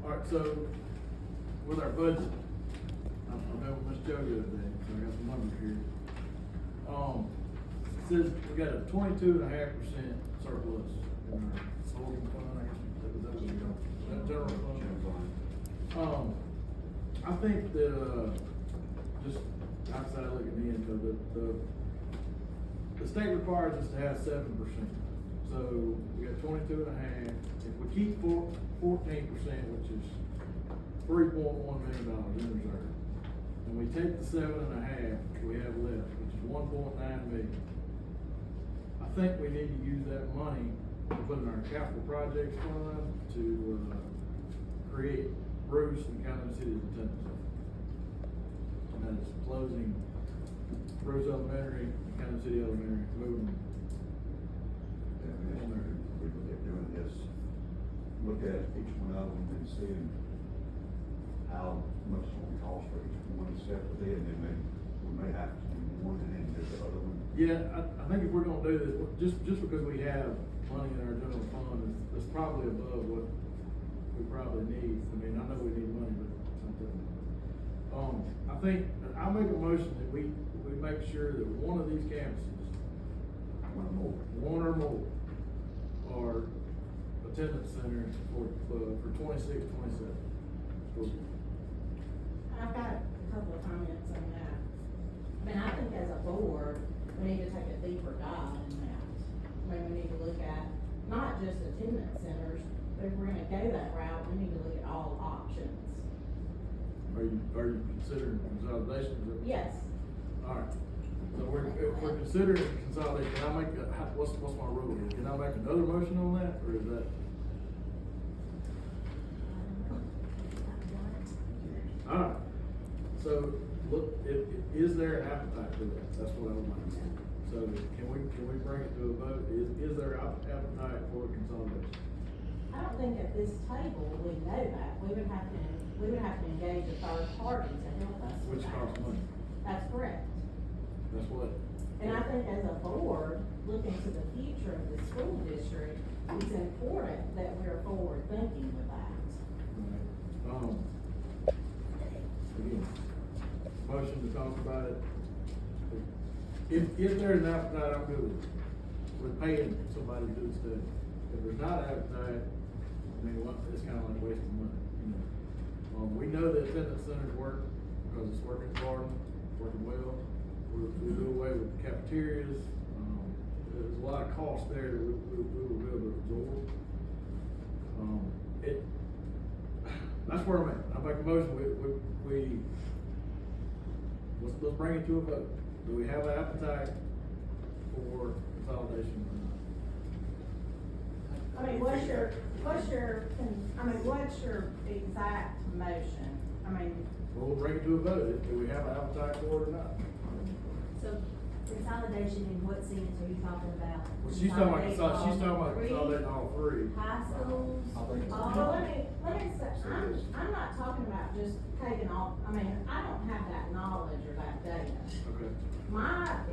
Alright, so with our budget, I met with Ms. Joe the other day, so I got some numbers here. It says we got a 22.5% surplus in our holding fund, I guess, that general fund. I think that, just outside looking in, the state requires us to have 7%. So we got 22.5. If we keep 14%, which is $3.1 million in reserve, and we take the 7.5 we have left, which is 1.9 million, I think we need to use that money to put in our capital projects fund to create Bruce and Kansas City's attendance zone. And that is closing Bruce Elementary, Kansas City Elementary, moving. We look at doing this, look at each one of them and seeing how much it's going to cost for each one separately, and then we may have to do one and then do the other one. Yeah, I think if we're gonna do this, just because we have money in our general fund, it's probably above what we probably need. I mean, I know we need money, but something. I think, I'll make a motion that we make sure that one of these campuses, one or more, are attendance centers for 26, 27. I've got a couple of comments on that. I mean, I think as a board, we need to take a deeper dive in that. I mean, we need to look at not just attendance centers, but if we're gonna go that route, we need to look at all options. Are you considering consolidation? Yes. Alright, so if we're considering consolidation, can I make, what's my rule here? Can I make another motion on that, or is that? Alright, so, look, is there an appetite for that? That's what I would like to see. So, can we bring it to a vote? Is there appetite for consolidation? I don't think at this table we know that. We would have to engage a third party to help us with Which that. costs money? That's correct. That's what? And I think as a board, looking to the future of the school district, it's important that we're forward thinking with that. Right. Again, motion to talk about it. If there's an appetite, I'm good with it. We're paying somebody to do the study. If there's not an appetite, I mean, it's kind of like wasting money, you know. We know that attendance centers work because it's working for them, it's working well. We do away with the cafeterias. There's a lot of cost there that we will be able to absorb. That's where I'm at. I make a motion, let's bring it to a vote. Do we have an appetite for consolidation or not? I mean, what's your exact motion? I mean, Well, we'll bring it to a vote. Do we have an appetite for it or not? So consolidation in what sense are you talking about? Well, she's talking about consolidating all three. High schools? I think so. well, let me say, I'm not talking about just taking off, I mean, I don't have that knowledge or that data. Okay.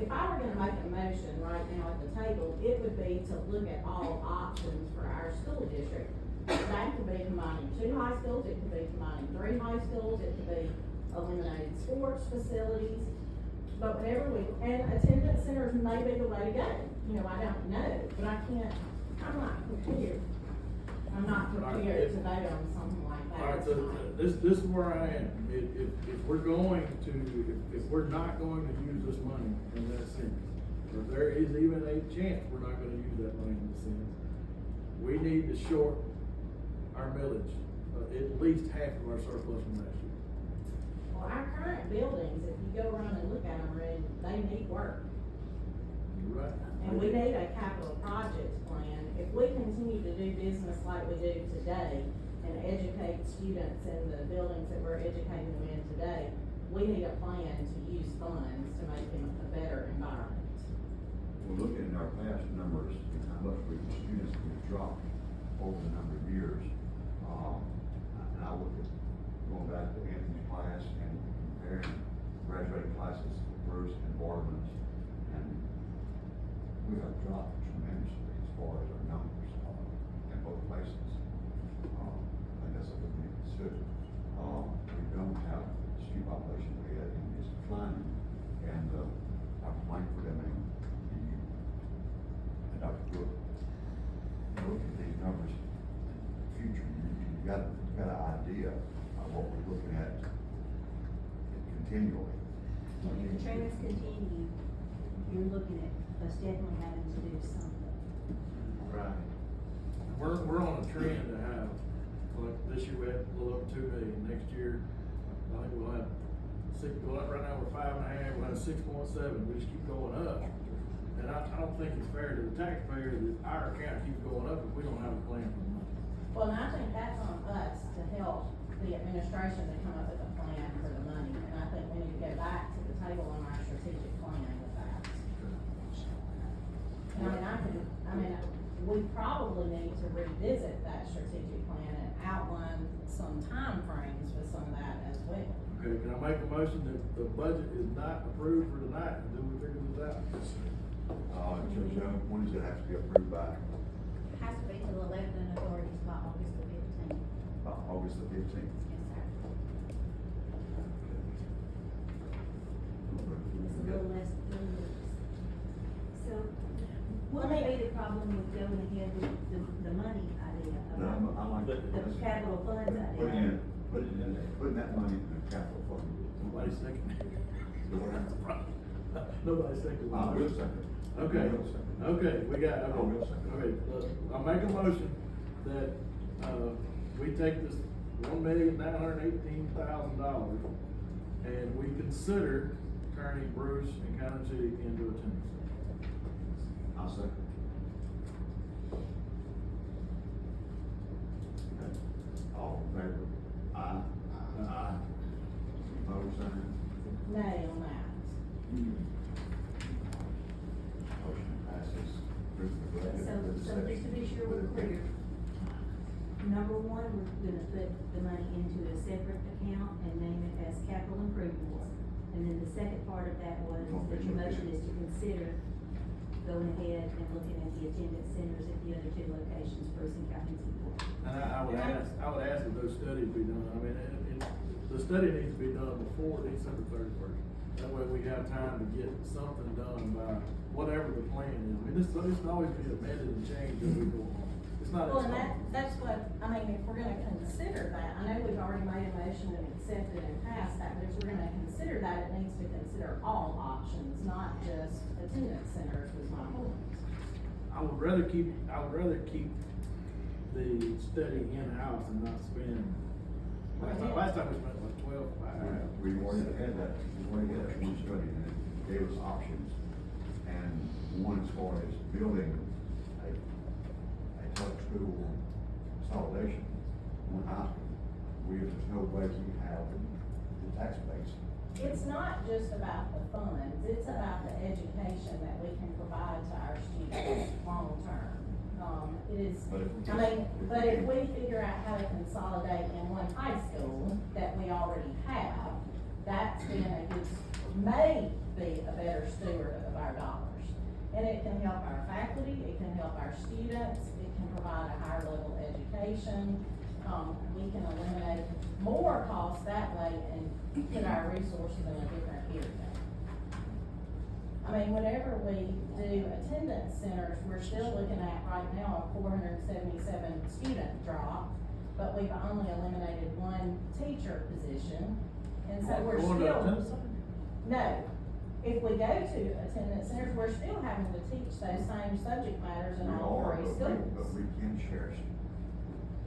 If I were gonna make a motion right now at the table, it would be to look at all options for our school district. That could be combining 2 high schools, it could be combining 3 high schools, it could be eliminating sports facilities. But and attendance centers may be the way to go. You know, I don't know, but I'm not prepared. I'm not prepared to vote on something like that. Alright, so this is where I am. If we're not going to use this money in that sense, or if there is even a chance we're not gonna use that money in this sense, we need to short our millage, at least half of our surplus from last year. Well, our current buildings, if you go around and look at them, they need work. You're right. And we need a capital projects plan. If we continue to do business like we do today and educate students in the buildings that we're educating them in today, we need a plan to use funds to make them a better environment. We're looking at our past numbers, and how much students we've dropped over the number of years. And I look at going back to Anthony's class and comparing graduating classes, Bruce and Bartman's, and we have dropped tremendously as far as our numbers in both places. I think that's something we need to look at these numbers in the future, you got an idea of what we're looking at continually. If the trends continue, you're looking at us definitely having to do something. Right. We're on a trend to have, like, this year we had a little over 2 million, next year, I think we'll have right now we're 5.5, we'll have 6.7, we just keep going up. And I don't think it's fair to the taxpayer that our account keeps going up if we don't have a plan for the money. Well, and I think that's on us to help the administration to come up with a plan for the money, and I think we need to go back to the table on our strategic plan with that. And we probably need to revisit that strategic plan and outline some timeframes with some of that as well. Okay, can I make a motion that the budget is not approved for tonight until we figure this out? Judge, when does it have to be approved by? Has to be to the elected authorities by August the 15th. August the 15th. Yes, sir. It's a little less than 3 weeks. So, what may be the problem with going ahead with the money idea? No, I like. The capital funds idea? Putting that money in the capital fund. Nobody's thinking. So what happened? Nobody's thinking. I will second. Okay, I will second. okay, we got, I will second. okay, I'll make a motion that, we take this $1,918,000 and we consider turning Bruce and County City into a tennis center. I'll second. Okay. All in favor? Aye. Aye. Opposed, same? Nay on that. Motion passes. So just to be sure we're clear, number one, we're gonna put the money into a separate account and name it as capital improvements. And then the second part of that was that your motion is to consider going ahead and looking at the attendance centers at the other 2 locations, Bruce and County Seaport. And I would ask that those studies be done, I mean, the study needs to be done before December 31st. That way we have time to get something done by whatever the plan is. I mean, this can always be amended and changed as we go on. It's not. Well, and that's what, if we're gonna consider that, I know we've already made a motion and accepted and passed that, but if we're gonna consider that, it needs to consider all options, not just attendance centers was my point. I would rather keep the study in-house and not spend, last time we spent like 12.5. We already had that one study, and it gave us options. And one as far as building a public school consolidation, one high school, there's no way we have the tax base. It's not just about the funds, it's about the education that we can provide to our students long term. It is, but if we figure out how to consolidate in one high school that we already have, that's may be a better steward of our dollars. And it can help our faculty, it can help our students, it can provide a higher level education. We can eliminate more costs that way and put our resources in a different area. Whenever we do attendance centers, we're still looking at right now a 477 student drop, but we've only eliminated 1 teacher position. And so we're still, no, if we go to attendance centers, we're still having to teach those same subject matters in all 3 schools. But we can share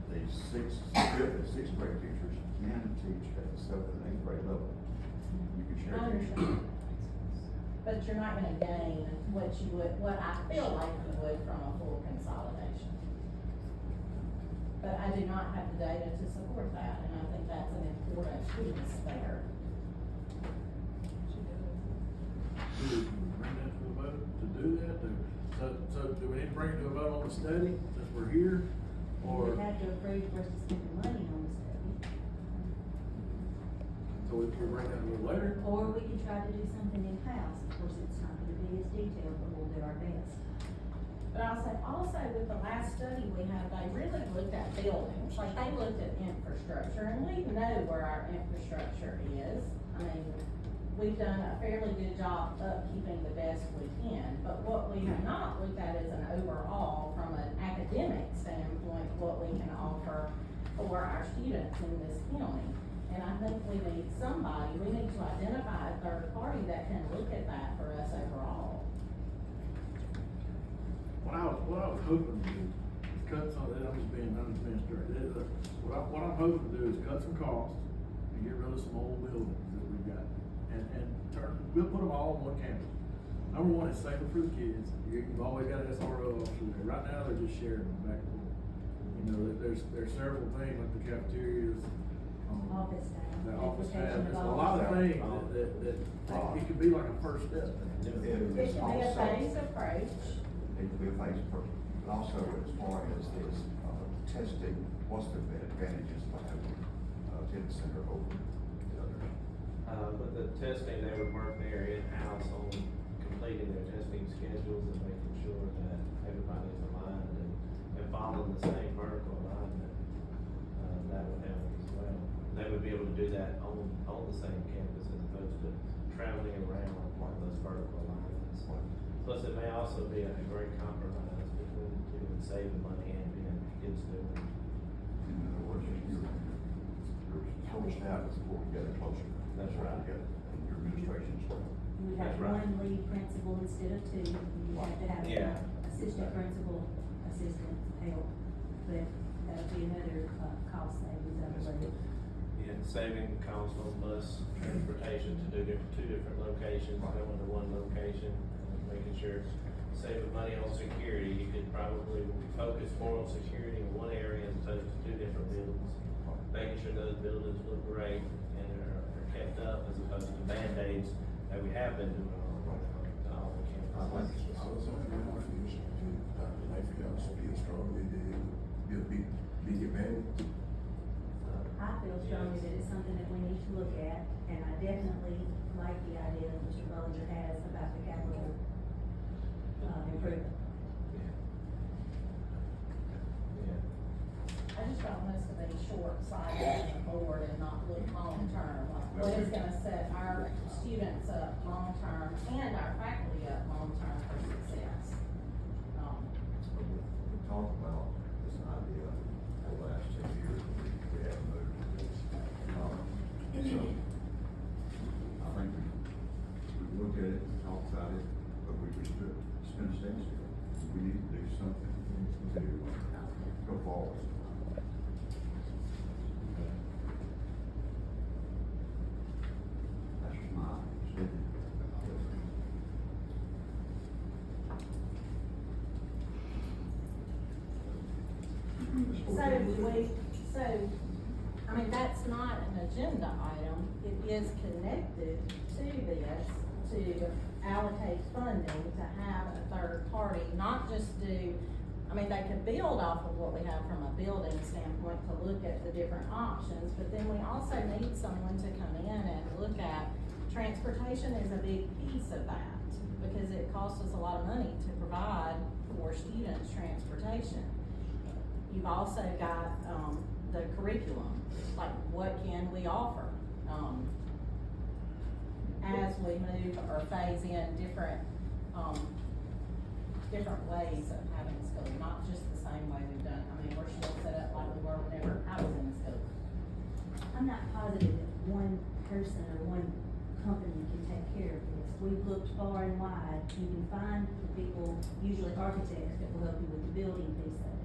the 6th and 6th grade teachers can teach at the 7th and 8th grade level. You can share. I understand. But you're not gonna gain what I feel like you would from a full consolidation. But I do not have the data to support that, and I think that's an important piece there. Do we bring that to a vote to do that? So do we need to bring it to a vote on the study since we're here? Or, We have to approve for us to spend the money on the study. so we can bring that a little later? Or we can try to do something in-house. Of course, it's not gonna be as detailed, but we'll do our best. But I'll say, also with the last study we had, they really looked at buildings, like they looked at infrastructure, and we know where our infrastructure is. We've done a fairly good job of keeping the best we can, but what we have not looked at is an overall what we can offer for our students in this county. And I think we need to identify a third party that can look at that for us overall. What I was hoping to do is cut some, I'm just being straight. What I'm hoping to do is cut some costs and get rid of some old buildings that we've got. And we'll put them all on one campus. Number one is safer for the kids. You've always got an SRO officer there. Right now, they're just sharing them back and forth. You know, there's several things like the cafeterias. Office staff. The office staff, Application there's of a lot of office things that it could be like a first step. It can be a phased approach. It could be a phase approach, but also as far as this, testing, what's the advantages of having, tenant center over the others? With the testing, they would work there in-house on completing their testing schedules and making sure that everybody's aligned and following the same vertical alignment. That would help as well. They would be able to do that on the same campus as opposed to traveling around on those vertical alignments. Plus, it may also be a great compromise between the two and saving money and being good students. In other words, your total staff is pulled together closer. That's right. Together, and your administration as well. You would have That's right. one lead principal instead of two, you have to have Yeah. assistant principal, assistant help, but that would be another, cost savings, I believe. Yeah, saving costs on bus transportation to do two different locations, going to one location, making sure, saving money on security. You could probably focus more on security in one area as opposed to two different buildings. Making sure those buildings look great and are kept up as opposed to Band-Aids that we have been doing on all the campuses. Big advantage. I feel strongly that it's something that we need to look at, and I definitely like the idea that Mr. Bollinger has about the capital, improvement. Yeah. I just don't want us to be short-sighted on the board and not look long-term. What is gonna set our students up long-term and our faculty up long-term for success? We talked about this idea for the last 10 years, we have moved. So, I think we looked at it, we talked about it, but we just spent a standstill. We need to do something to go forward. That's just my opinion. I mean, that's not an agenda item, it is connected to this, to allocate funding, to have a third party, not just do, I mean, they could build off of what we have from a building standpoint to look at the different options, but then we also need someone to come in and look at, transportation is a big piece of that, because it costs us a lot of money to provide for students transportation. You've also got, the curriculum, like what can we offer? As we move or phase in different ways of having school, not just the same way we've done, I mean, we're still set up like we were whenever I was in school. I'm not positive that one person or one company can take care of this. We've looked far and wide, you can find the people, usually architects, that will help you with the building piece of it.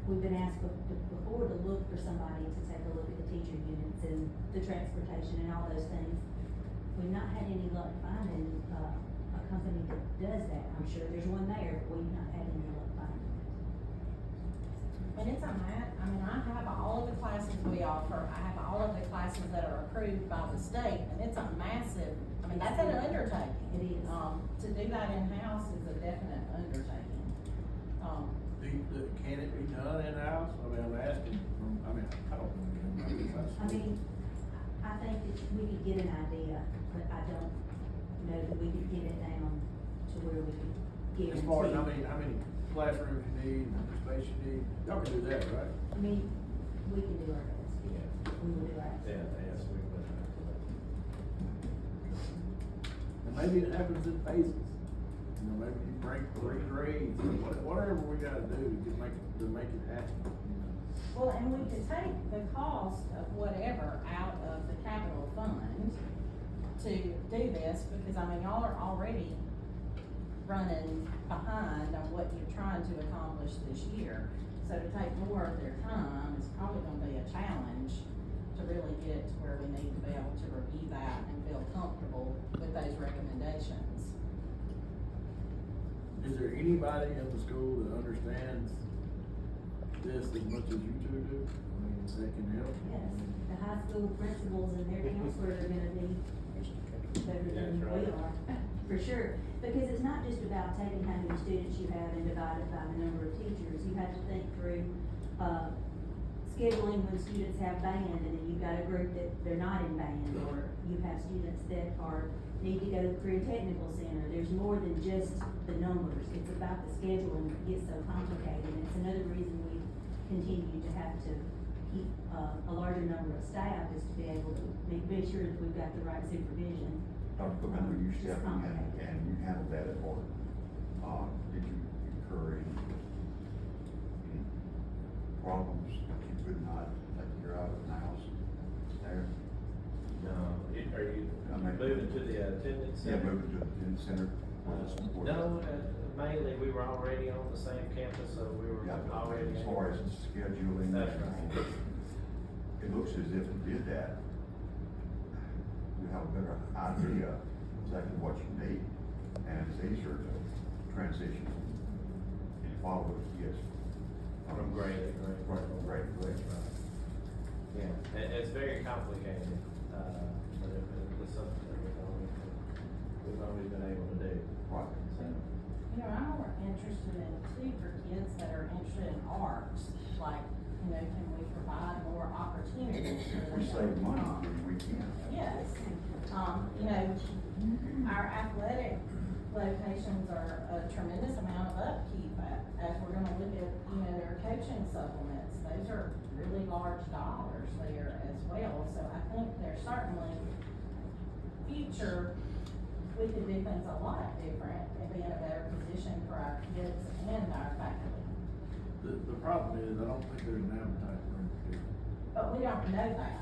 We've been asked before to look for somebody to take a look at the teacher units and the transportation and all those things. We've not had any luck finding, a company that does that. I'm sure there's one there, but we've not had any luck finding it. And it's I mean, I have all of the classes we offer, I have all of the classes that are approved by the state, and it's a massive, I mean, that's an undertaking. It is. To do that in-house is a definite undertaking. Can it be done in-house? I mean, I'm asking I don't know. I mean, I think that we could get an idea, but I don't know that we could get it down to where we could guarantee. As far as how many classrooms you need, how much space you need, y'all can do that, right? I mean, we can do our best. Yeah. We will do our best. Yes, we would have to. And maybe it happens in phases. you know, maybe you break 3 grades, or whatever we gotta do to make it happen, you know. Well, and we could take the cost of whatever out of the capital fund to do this, because I mean, y'all are already running behind on what you're trying to accomplish this year. So to take more of their time is probably gonna be a challenge to really get it to where we need to be able to review that and feel comfortable with those recommendations. Is there anybody in the school that understands this as much as you two do? I mean, that can help? Yes, the high school principals and their counselors are gonna be better than That's we right. are, for sure. Because it's not just about taking how many students you have and divided by the number of teachers. You have to think through, scheduling when students have band, and then you've got a group that they're not in band, or you have students that need to go to the career technical center. There's more than just the numbers. It's about the scheduling that gets so complicated, and it's another reason we continue to have to keep, a larger number of staff, is to be able to make sure that we've got the right supervision. Dr. Cook, I know you Just stepped in complicated. and you handled that at Horton. Did you incur any problems that you could not take care of in the house there? No, are you I mean- moving to the attendance Yeah, center? moving to the attendance center? No, mainly, we were already on the same campus, so we were Yeah, already. as far as scheduling. That's right. It looks as if you did that, you have a better idea of exactly what you need, and it's easier to transition and follow those kids. From grade to grade. Right, from grade to grade. Yeah, it's very complicated, but it's something that we've always been able to do. Right. So, You know, I'm more interested in too, for kids that are interested in arts, like, you know, can we provide more opportunities for them? We save money when we can. Yes, you know, our athletic locations are a tremendous amount of upkeep, as we're gonna look at, you know, their coaching supplements. Those are really large dollars there as well, so I think there's certainly future, we could do things a lot different and be in a better position for our kids and our faculty. The problem is, I don't think there's an appetite for them to do it. But we don't know that.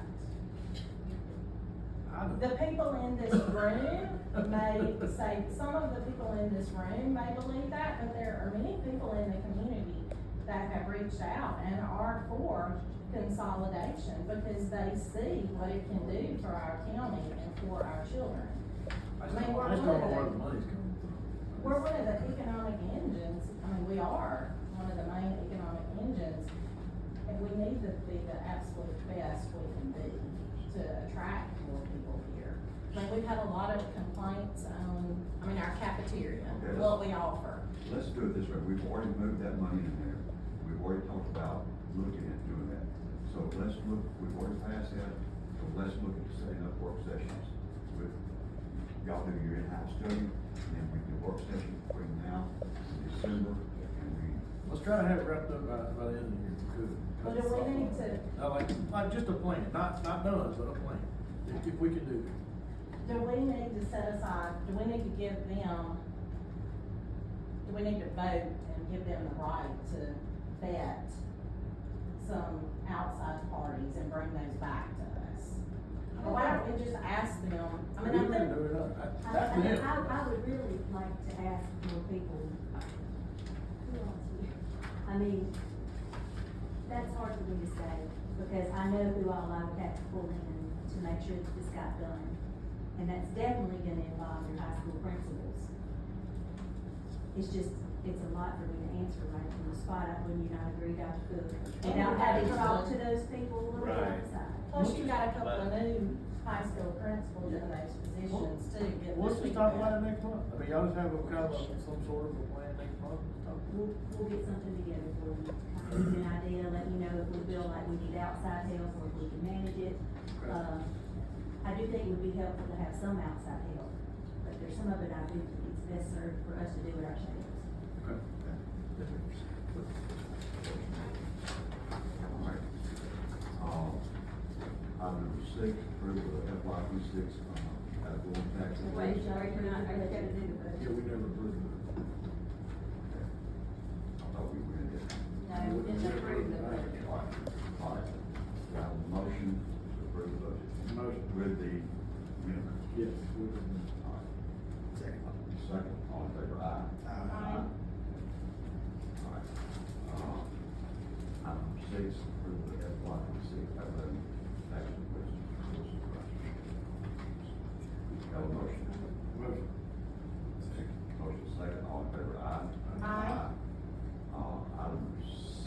I don't. The people in this room may say, some of the people in this room may believe that, but there are many people in the community that have reached out and are for consolidation, because they see what it can do for our county and for our children. I just mean, don't we're know one of where the- the money's coming from. We're one of the economic engines, I mean, we are one of the main economic engines, and we need to be the absolute best we can be to attract more people here. I mean, we've had a lot of complaints on, our cafeteria, Okay. what we offer. Let's do it this way, we've already moved that money in there, we've already talked about looking at doing that. So let's look, we've already passed that, so let's look at setting up work sessions with, y'all do your in-house study, and then we do work session between now and December, and we, Let's try to have it wrapped up by the end of the year, if we could. Well, do we need to, Like just a plan, not done, but a plan, if we can do it. do we need to set aside, do we need to give them, do we need to vote and give them the right to vet some outside parties and bring those back to us? Or why don't we just ask them, I mean, I We can think, do it, that's I them. would really like to ask more people, who else here? I mean, that's hard for me to say, because I know who all I would have to pull in to make sure that this got done. And that's definitely gonna involve your high school principals. It's just, it's a lot for me to answer right from the spot. Would you not agree, Dr. Cook? Without having talked to those people on the Right. outside. plus you got a couple of new high school principals in those positions too. Get Let's this just talk week about done. it next month, y'all just have a kind of some sort of a plan next month. We'll get something together for you. I'll give you an idea, let you know if we feel like we need outside help or if we can manage it. Okay. I do think it would be helpful to have some outside help, but there's some of it I do think it's best served for us to do it ourselves. Okay. all right. Item number 6, approval of FY 26, ad valorem tax. Wait, sorry, we're not, I gotta do the budget. Yeah, we never approved it. Motion. with the amendment. Yes. with the- All right. Second. Second, all in favor, aye. Aye. All right. Item 6, approval of FY 26